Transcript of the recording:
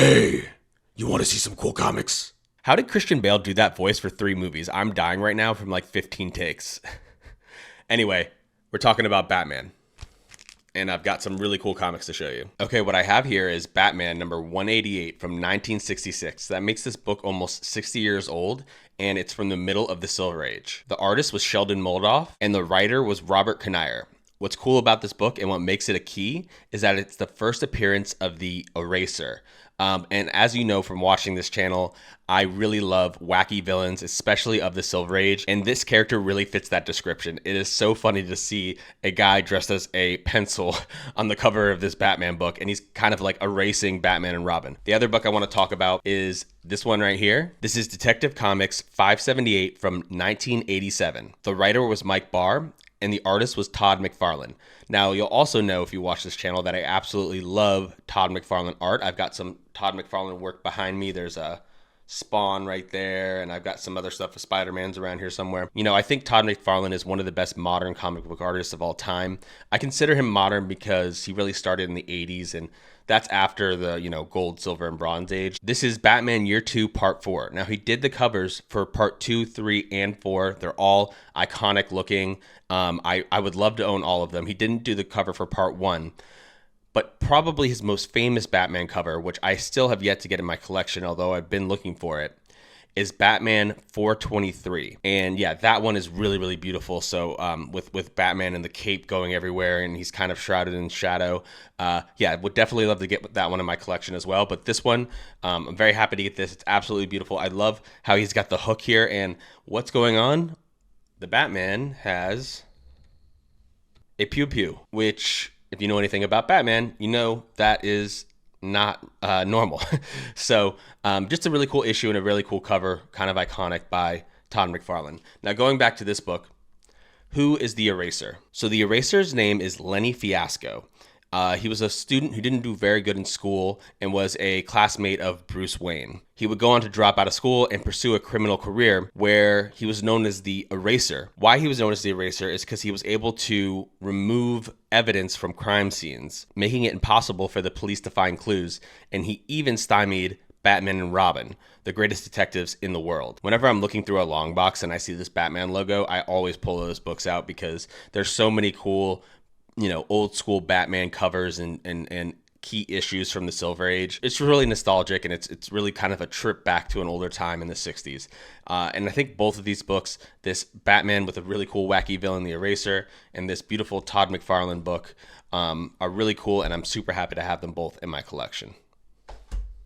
Hey, you want to see some cool comics? How did Christian Bale do that voice for 3 movies? I'm dying right now from like 15 takes. Anyway, we're talking about Batman. And I've got some really cool comics to show you. Okay, what I have here is Batman number 188 from 1966. That makes this book almost 60 years old, and it's from the middle of the Silver Age. The artist was Sheldon Moldoff, and the writer was Robert Kinnear. What's cool about this book and what makes it a key is that it's the first appearance of the Eraser. And as you know from watching this channel, I really love wacky villains, especially of the Silver Age. And this character really fits that description. It is so funny to see a guy dressed as a pencil on the cover of this Batman book. And he's kind of like erasing Batman and Robin. The other book I want to talk about is this one right here. This is Detective Comics 578 from 1987. The writer was Mike Barr, and the artist was Todd McFarlane. Now, you'll also know if you watch this channel that I absolutely love Todd McFarlane art. I've got some Todd McFarlane work behind me. There's a Spawn right there, and I've got some other stuff with Spider-Man's around here somewhere. You know, I think Todd McFarlane is one of the best modern comic book artists of all time. I consider him modern because he really started in the 80s, and that's after the, gold, silver, and bronze age. This is Batman Year 2, Part 4. Now, he did the covers for Part 2, 3, and 4. They're all iconic looking. I would love to own all of them. He didn't do the cover for Part 1. But probably his most famous Batman cover, which I still have yet to get in my collection, although I've been looking for it, is Batman 423. And yeah, that one is really, really beautiful. So with Batman and the cape going everywhere and he's kind of shrouded in shadow. Yeah, would definitely love to get that one in my collection as well. But this one, I'm very happy to get this. It's absolutely beautiful. I love how he's got the hook here. And what's going on? The Batman has a pew-pew, which, if you know anything about Batman, you know that is not normal. So just a really cool issue and a really cool cover, kind of iconic by Todd McFarlane. Now going back to this book, who is the Eraser? So the Eraser's name is Lenny Fiasco. He was a student who didn't do very good in school and was a classmate of Bruce Wayne. He would go on to drop out of school and pursue a criminal career where he was known as the Eraser. Why he was known as the Eraser is because he was able to remove evidence from crime scenes, making it impossible for the police to find clues, and he even stymied Batman and Robin, the greatest detectives in the world. Whenever I'm looking through a long box and I see this Batman logo, I always pull those books out because there's so many cool old school Batman covers and key issues from the Silver Age. It's really nostalgic, and it's really kind of a trip back to an older time in the 60s. And I think both of these books, this Batman with a really cool wacky villain, the Eraser, and this beautiful Todd McFarlane book, are really cool, and I'm super happy to have them both in my collection.